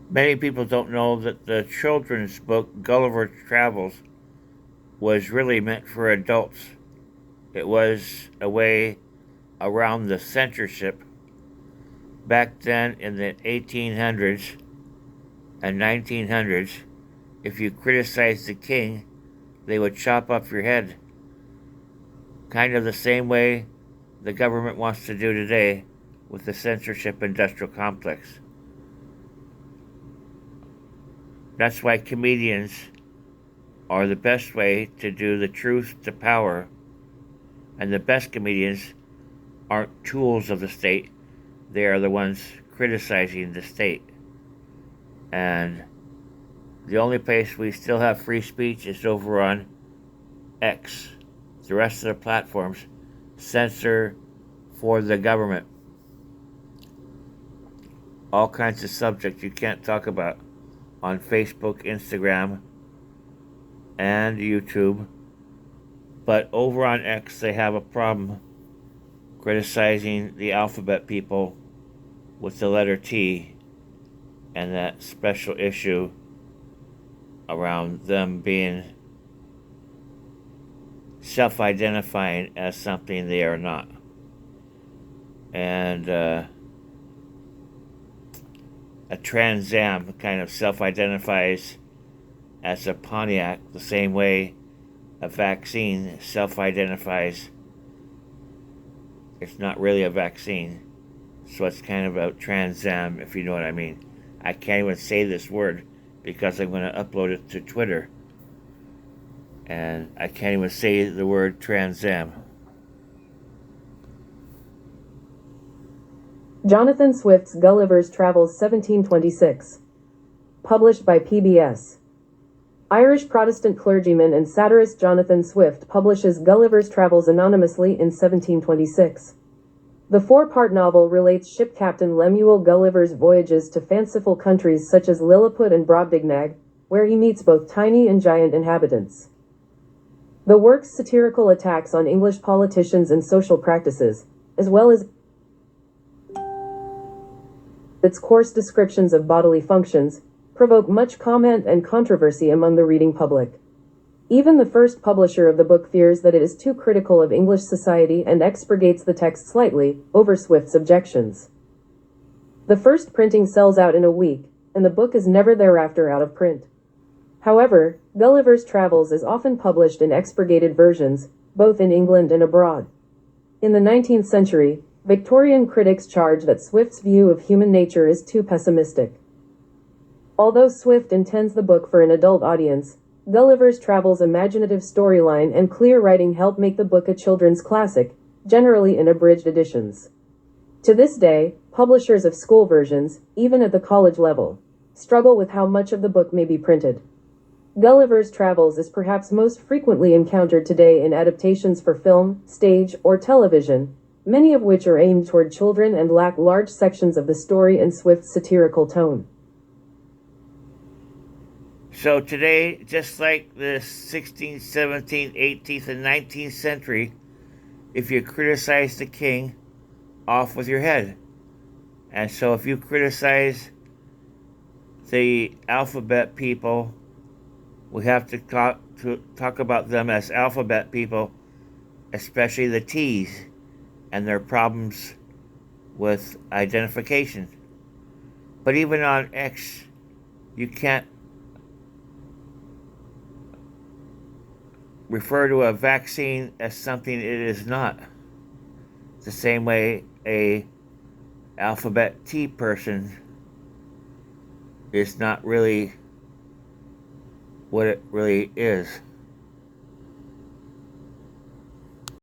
Many people don't know that the children's book Gulliver's Travels was really meant for adults. It was a way around the censorship back then in the 1800s and 1900s. If you criticized the king, they would chop off your head. Kind of the same way the government wants to do today with the censorship industrial complex. That's why comedians are the best way to do the truth to power, and the best comedians aren't tools of the state, they are the ones criticizing the state. And the only place we still have free speech is over on X. The rest of the platforms censor for the government. All kinds of subjects you can't talk about on Facebook, Instagram, and YouTube. But over on X, they have a problem criticizing the alphabet people with the letter T and that special issue around them being self-identifying as something they are not. And a Trans Am kind of self-identifies as a Pontiac the same way a vaccine self-identifies it's not really a vaccine. So it's kind of a Trans Am, if you know what I mean. I can't even say this word because I'm going to upload it to Twitter. And I can't even say the word Trans Am. Jonathan Swift's Gulliver's Travels 1726. Published by PBS. Irish Protestant clergyman and satirist Jonathan Swift publishes Gulliver's Travels anonymously in 1726. The four-part novel relates ship captain Lemuel Gulliver's voyages to fanciful countries such as Lilliput and Brobdingnag, where he meets both tiny and giant inhabitants. The work's satirical attacks on English politicians and social practices, as well as its coarse descriptions of bodily functions, provoke much comment and controversy among the reading public. Even the first publisher of the book fears that it is too critical of English society and expurgates the text slightly, over Swift's objections. The first printing sells out in a week, and the book is never thereafter out of print. However, Gulliver's Travels is often published in expurgated versions, both in England and abroad. In the 19th century, Victorian critics charge that Swift's view of human nature is too pessimistic. Although Swift intends the book for an adult audience, Gulliver's Travels' imaginative storyline and clear writing help make the book a children's classic, generally in abridged editions. To this day, publishers of school versions, even at the college level, struggle with how much of the book may be printed. Gulliver's Travels is perhaps most frequently encountered today in adaptations for film, stage, or television, many of which are aimed toward children and lack large sections of the story and Swift's satirical tone. So today, just like the 16th, 17th, 18th, and 19th century, if you criticize the king, off with your head. And so if you criticize the alphabet people, we have to talk about them as alphabet people, especially the T's and their problems with identification. But even on X, you can't refer to a vaccine as something it is not. The same way a alphabet T person is not really what it really is.